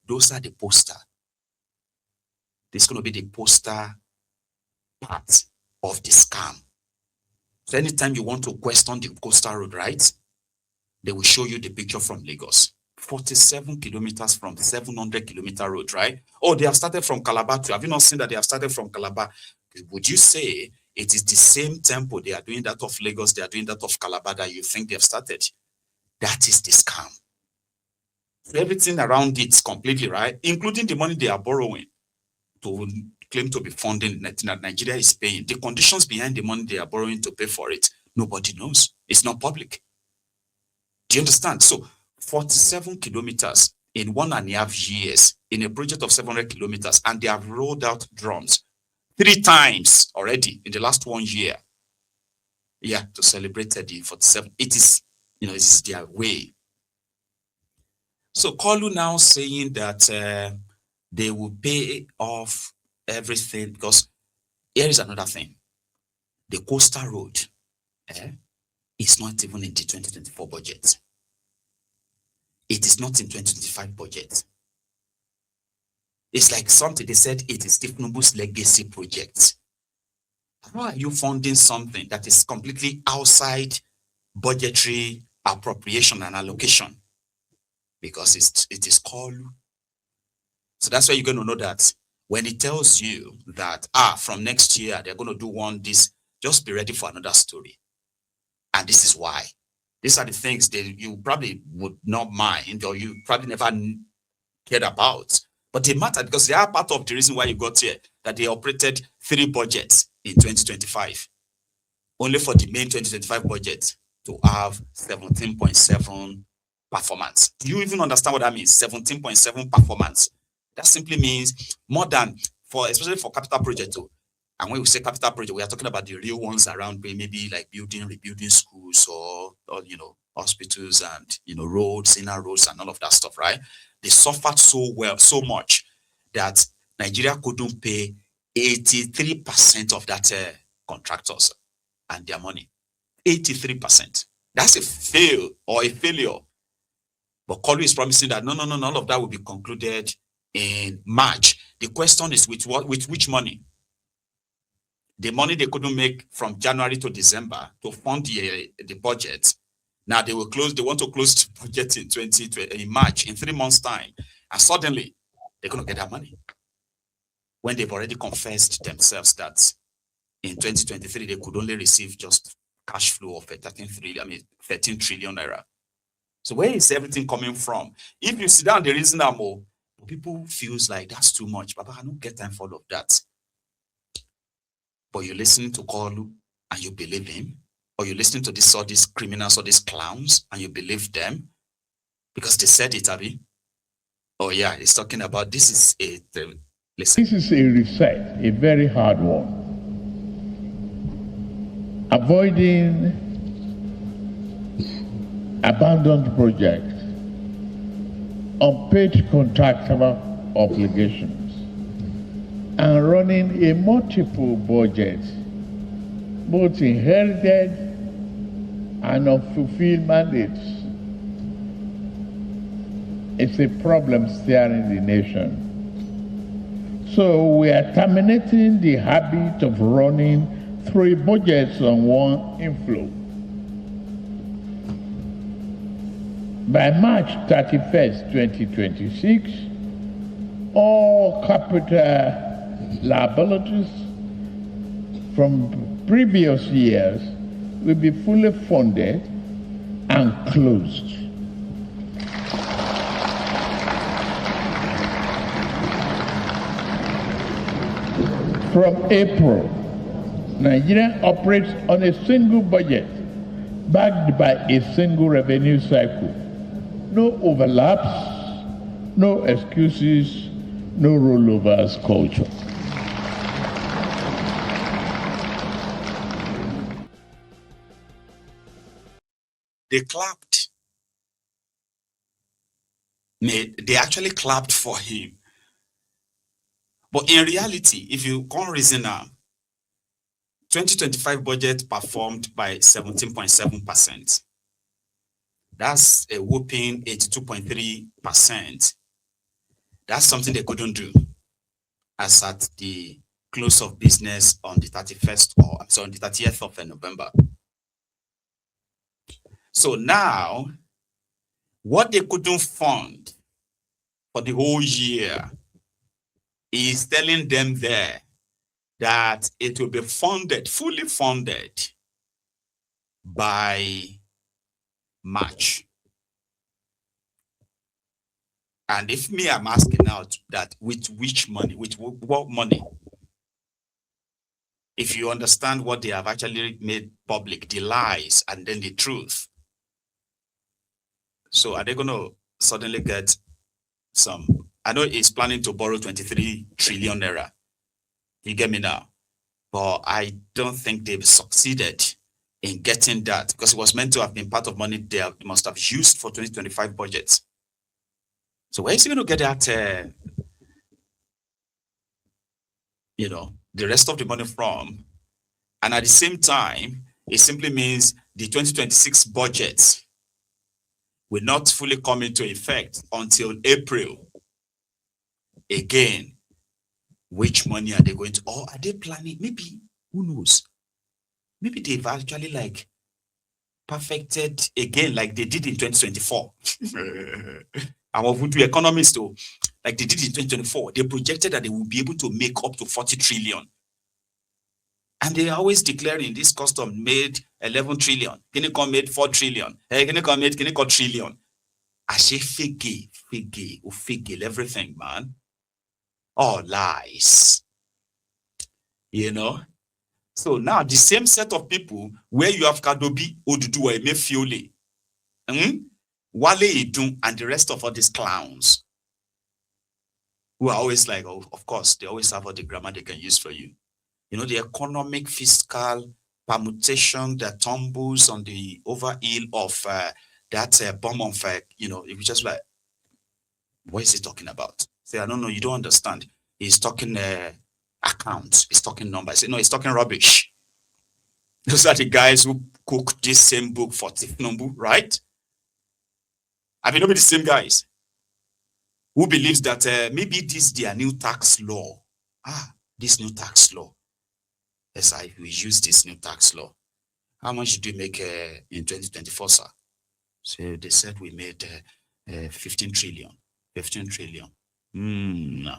Those are the poster. This is going to be the poster part of the scam. So anytime you want to question the coastal road, right, they will show you the picture from Lagos. 47 kilometers from 700-kilometer road, right? Oh, they have started from Calabar too. Have you not seen that they have started from Calabar? Would you say it is the same tempo they are doing that of Lagos, they are doing that of Calabar that you think they have started? That is the scam. So everything around it is completely right, including the money they are borrowing to claim to be funding that Nigeria is paying. The conditions behind the money they are borrowing to pay for it, nobody knows. It's not public. Do you understand? So 47 kilometers in 1.5 years in a project of 700 kilometers, and they have rolled out drones 3 times already in the last 1 year. Yeah, to celebrate the 47. It is, it is their way. So Kolu now saying that they will pay off everything, because here is another thing. The coastal road is not even in the 2024 budget. It is not in 2025 budget. It's like something they said it is Tinubu's legacy project. How are you funding something that is completely outside budgetary appropriation and allocation? Because it is called. So that's why you're going to know that when it tells you that from next year they're going to do this, just be ready for another story. And this is why. These are the things that you probably would not mind, or you probably never cared about. But they matter because they are part of the reason why you got here, that they operated 3 budgets in 2025. Only for the main 2025 budget to have 17.7 performance. Do you even understand what that means? 17.7 performance. That simply means more than, especially for capital project. And when we say capital project, we are talking about the real ones around, maybe like rebuilding schools or hospitals and roads, inner roads and all of that stuff, right? They suffered so much that Nigeria couldn't pay 83% of that contractors and their money. 83%. That's a fail or a failure. But Kolu is promising that no, all of that will be concluded in March. The question is with which money? The money they couldn't make from January to December to fund the budget. Now they want to close the budget in March, in 3 months' time. And suddenly they're going to get that money. When they've already confessed themselves that in 2023 they could only receive just cash flow of 13 trillion naira. So where is everything coming from? If you sit down, the reason people feels like that's too much. Baba, I don't get time for all of that. But you listen to Kolu and you believe him, or you listen to all these criminals or these clowns and you believe them because they said it, Abi. Oh yeah, he's talking about this is listen. This is a reset, a very hard one. Avoiding abandoned projects, unpaid contractual obligations, and running a multiple budget, both inherited and unfulfilled mandates. It's a problem staring the nation. So we are terminating the habit of running 3 budgets on one inflow. By March 31st, 2026, all capital liabilities from previous years will be fully funded and closed. From April, Nigeria operates on a single budget backed by a single revenue cycle. No overlaps, no excuses, no rollovers culture. They clapped. They actually clapped for him. But in reality, if you can't reason now, 2025 budget performed by 17.7%. That's a whopping 82.3%. That's something they couldn't do as at the close of business on the 31st, or I'm sorry, on the 30th of November. So now, what they couldn't fund for the whole year is telling them there that it will be funded, fully funded by March. And if me, I'm asking out that with which money, with what money? If you understand what they have actually made public, the lies and then the truth. So are they going to suddenly get some? I know he's planning to borrow 23 trillion naira. You get me now? But I don't think they've succeeded in getting that, because it was meant to have been part of money they must have used for 2025 budgets. So where is he going to get that, the rest of the money from? And at the same time, it simply means the 2026 budget will not fully come into effect until April. Again, which money are they going to, or are they planning? Maybe, who knows? Maybe they've actually perfected again, like they did in 2024. I'm a voodoo economist, though. Like they did in 2024, they projected that they will be able to make up to 40 trillion. And they are always declaring this custom made 11 trillion. Kiniko made 4 trillion. Kiniko made Kiniko trillion. Ashe figgy, everything, man. All lies. So now the same set of people where you have Kadobi, Oduduwa, Emefiole, Wale Idun, and the rest of all these clowns who are always like, oh, of course, they always have all the grammar they can use for you. The economic, fiscal permutation that tumbles on the overhill of that bomb of, if you just like, what is he talking about? Say, I don't know, you don't understand. He's talking accounts, he's talking numbers. No, he's talking rubbish. Those are the guys who cooked this same book for Tinubu, right? I mean, not be the same guys who believes that maybe this is their new tax law. This new tax law. Yes, we use this new tax law. How much did we make in 2024, sir? So they said we made 15 trillion. 15 trillion. No.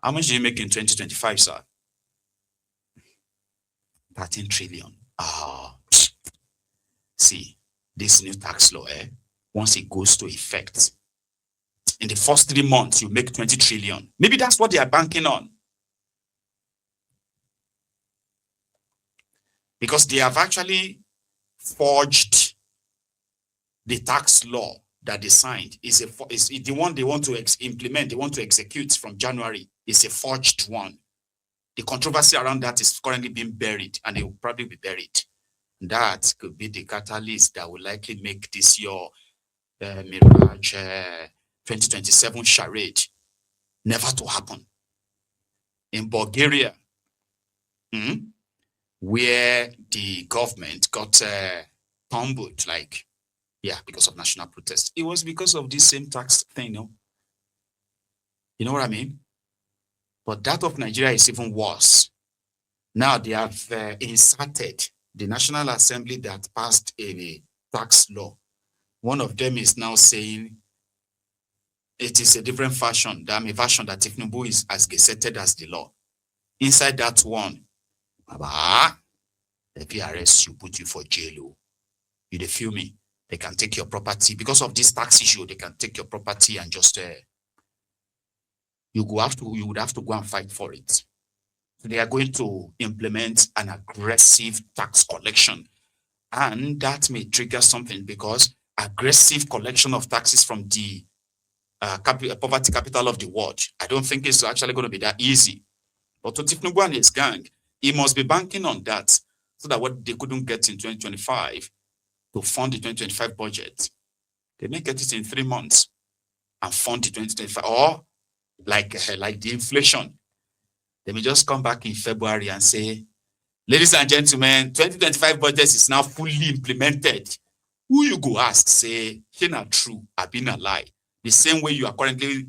How much did you make in 2025, sir? 13 trillion. See, this new tax law, once it goes to effect, in the first 3 months, you make 20 trillion. Maybe that's what they are banking on. Because they have actually forged the tax law that they signed. Is the one they want to implement, they want to execute from January. It's a forged one. The controversy around that is currently being buried, and it will probably be buried. That could be the catalyst that will likely make this your Mirage 2027 charade never to happen. In Bulgaria, where the government got tumbled, because of national protest. It was because of this same tax thing, You know what I mean? But that of Nigeria is even worse. Now they have inserted the National Assembly that passed a tax law. One of them is now saying it is a different version, a version that Tinubu is as gazetted as the law. Inside that one, if you arrest you, put you for jail. You dey feel me? They can take your property because of this tax issue. They can take your property and just you would have to go and fight for it. So they are going to implement an aggressive tax collection, and that may trigger something, because aggressive collection of taxes from the poverty capital of the world, I don't think it's actually going to be that easy. But to Tinubu and his gang, he must be banking on that, so that what they couldn't get in 2025 to fund the 2025 budget, they may get it in 3 months and fund the 2025, or like the inflation. They may just come back in February and say, ladies and gentlemen, 2025 budget is now fully implemented. Who you go ask, say, "Here not true, I've been a lie." The same way you are currently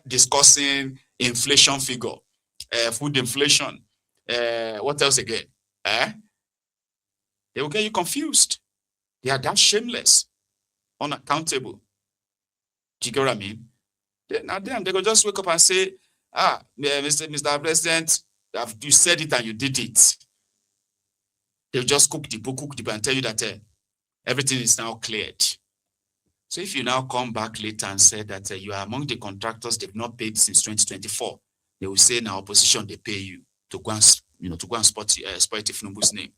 discussing inflation figure, food inflation, what else again? They will get you confused. They are that shameless, unaccountable. Do you get what I mean? Then they will just wake up and say, Mr. President, you said it and you did it. They'll just cook the book and tell you that everything is now cleared. So if you now come back later and say that you are among the contractors they've not paid since 2024, they will say now opposition they pay you to go and spoil Tinubu's name,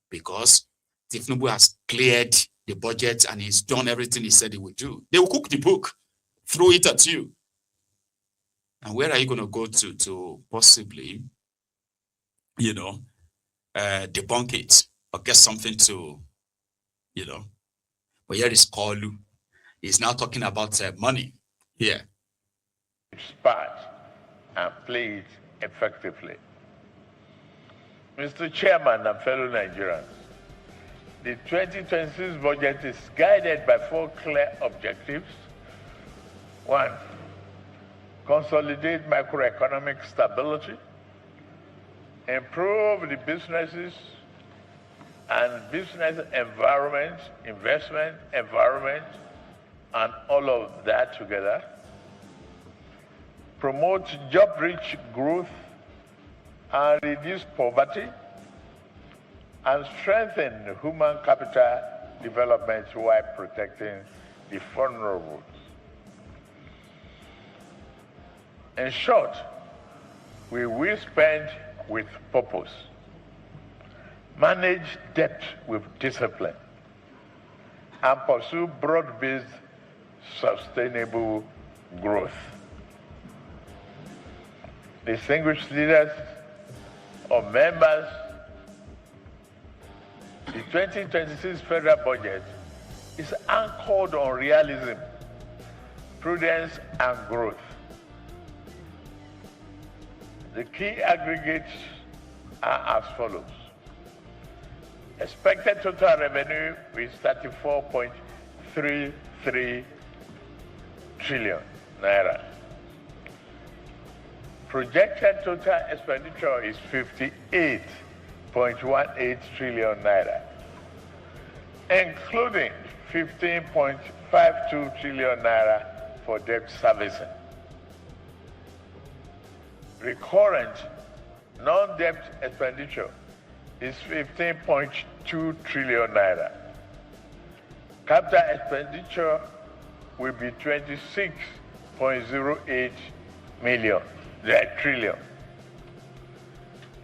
because Tinubu has cleared the budget and he's done everything he said he would do. They will cook the book, throw it at you. And where are you going to go to possibly, debunk it or get something to, But here is Kalu. He's now talking about money here. Part and play it effectively. Mr. Chairman and fellow Nigerians, the 2026 budget is guided by 4 clear objectives. 1, consolidate macroeconomic stability, improve the businesses and business environment, investment environment, and all of that together. Promote job-rich growth and reduce poverty, and strengthen human capital development while protecting the vulnerable. In short, we will spend with purpose, manage debt with discipline, and pursue broad-based sustainable growth. Distinguished leaders or members, the 2026 federal budget is anchored on realism, prudence, and growth. The key aggregates are as follows. Expected total revenue is 34.33 trillion naira. Projected total expenditure is 58.18 trillion naira, including 15.52 trillion naira for debt servicing. Recurrent non-debt expenditure is 15.2 trillion naira. Capital expenditure will be 26.08 trillion.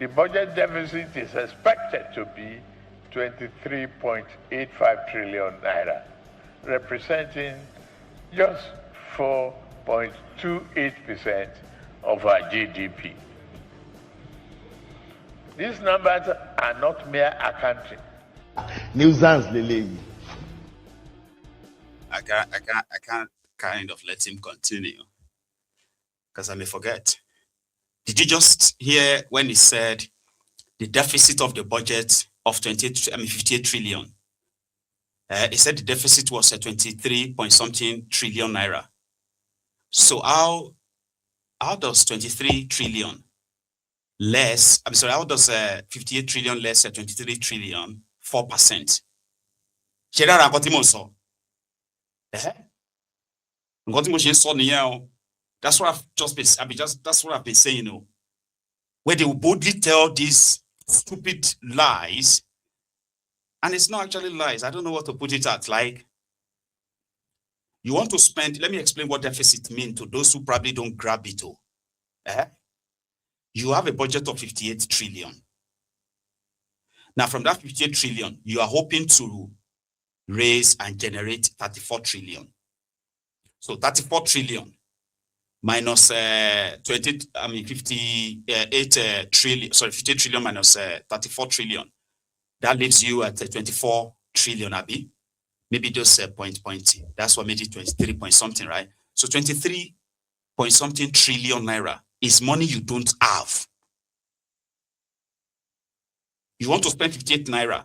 The budget deficit is expected to be 23.85 trillion naira, representing just 4.28% of our GDP. These numbers are not mere accounting. Nuisance, Lele. I can't kind of let him continue because I may forget. Did you just hear when he said the deficit of the budget of 58 trillion? He said the deficit was 23 point something trillion naira. So how does 23 trillion less, how does 58 trillion less 23 trillion, 4%? That's what that's what I've been saying, where they will boldly tell these stupid lies, and it's not actually lies. I don't know what to put it at. Like, you want to spend, let me explain what deficit means to those who probably don't grab it. You have a budget of 58 trillion. Now, from that 58 trillion, you are hoping to raise and generate 34 trillion. So 34 trillion minus 58 trillion, 50 trillion minus 34 trillion. That leaves you at 24 trillion, Abi. Maybe those point. That's what made it 23 point something, right? So 23 point something trillion naira is money you don't have. You want to spend 58 naira.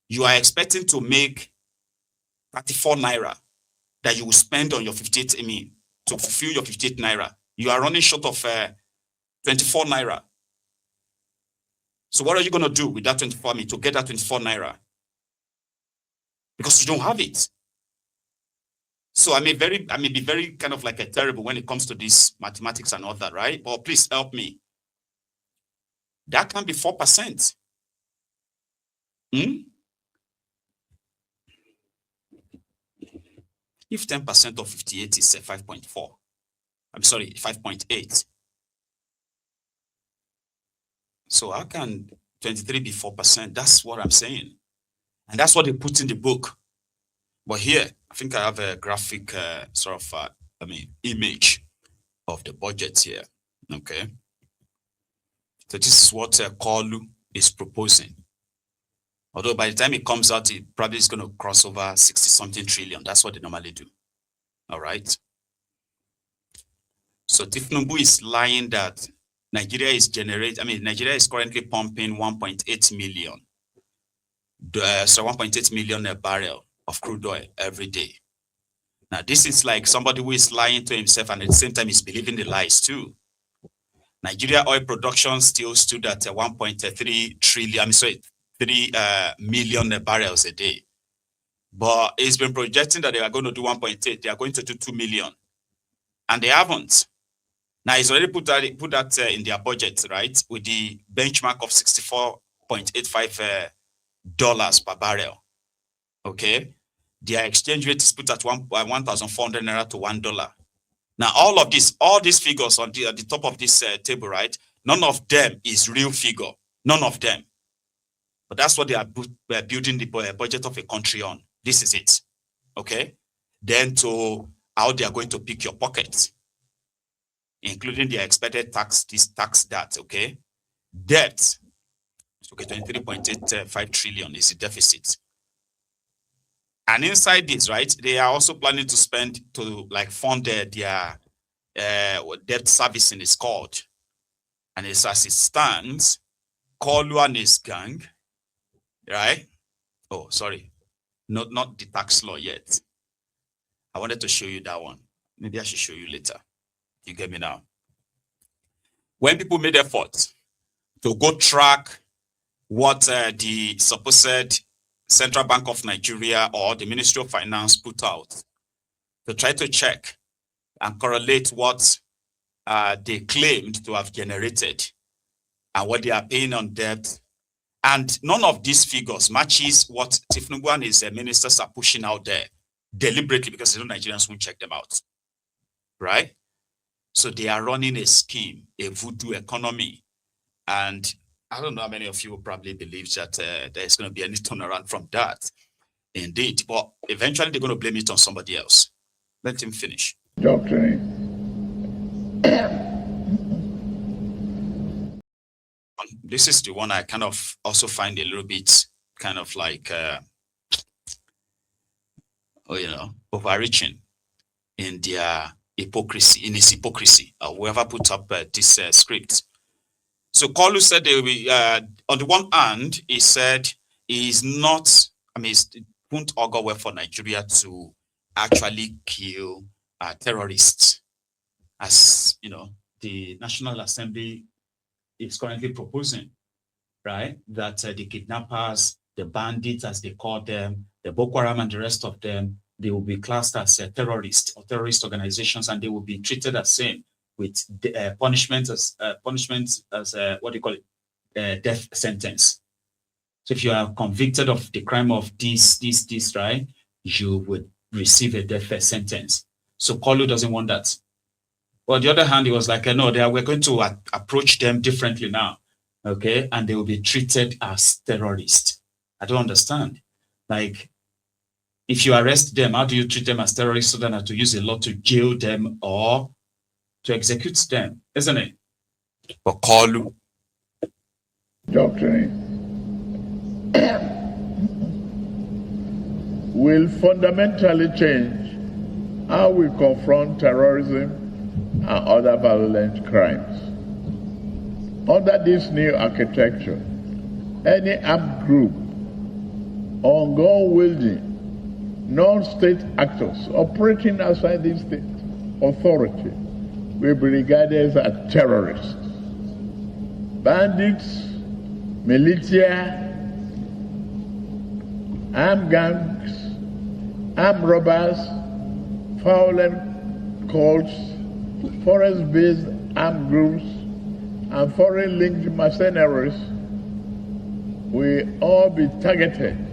You are expecting to make 34 naira that you will spend on your 58, to fulfill your 58 naira. You are running short of 24 naira. So what are you going to do with that 24 to get that 24 naira? Because you don't have it. So I may be very kind of like a terrible when it comes to this mathematics and all that, right? But please help me. That can be 4%. If 10% of 58 is 5.4, I'm sorry, 5.8. So how can 23 be 4%? That's what I'm saying. And that's what they put in the book. But here, I think I have a graphic image of the budget here. Okay. So this is what Kolu is proposing. Although by the time it comes out, it probably is going to cross over 60-something trillion. That's what they normally do. All right. So Tinubu is lying that Nigeria is currently pumping 1.8 million. 1.8 million barrel of crude oil every day. Now, this is like somebody who is lying to himself and at the same time is believing the lies too. Nigeria oil production still stood at 1.3 trillion, 3 million barrels a day. But it's been projecting that they are going to do 1.8. They are going to do 2 million. And they haven't. Now, it's already put that in their budget, right? With the benchmark of $64.85 per barrel. Okay? Their exchange rate is put at 1,400 naira to $1. Now, all these figures at the top of this table, right? None of them is real figure. None of them. But that's what they are building the budget of a country on. This is it. Okay? Then to how they are going to pick your pockets, including their expected tax, this tax, that, okay? Debt. Okay, 23.85 trillion is the deficit. And inside this, right, they are also planning to spend to like fund their debt servicing is called. And it's as it stands, Kolu and his gang, right? Oh, sorry. Not the tax law yet. I wanted to show you that one. Maybe I should show you later. You get me now? When people made efforts to go track what the supposed Central Bank of Nigeria or the Ministry of Finance put out to try to check and correlate what they claimed to have generated and what they are paying on debt. And none of these figures matches what Tinubu and his ministers are pushing out there deliberately because they know Nigerians won't check them out. Right? So they are running a scheme, a voodoo economy. And I don't know how many of you probably believe that there's going to be any turnaround from that. Indeed. But eventually they're going to blame it on somebody else. Let him finish. Doctrine. This is the one I kind of also find a little bit kind of like, overreaching in their hypocrisy, in his hypocrisy, whoever put up this script. So Kolu said they will be, on the one hand, he said he's not, it won't augur well for Nigeria to actually kill terrorists. As, the National Assembly is currently proposing, right? That the kidnappers, the bandits, as they call them, the Boko Haram and the rest of them, they will be classed as terrorists or terrorist organizations, and they will be treated as same with punishment as death sentence. So if you are convicted of the crime of this, right, you would receive a death sentence. So Kolu doesn't want that. But on the other hand, he was like, no, we're going to approach them differently now, okay? And they will be treated as terrorists. I don't understand. Like, if you arrest them, how do you treat them as terrorists so then have to use a law to jail them or to execute them, isn't it? But Kolu. Doctrine will fundamentally change how we confront terrorism and other violent crimes. Under this new architecture, any armed group or gun-wielding non-state actors operating outside the state authority will be regarded as terrorists. Bandits, militia, armed gangs, armed robbers, violent cults, forest-based armed groups, and foreign-linked mercenaries will all be targeted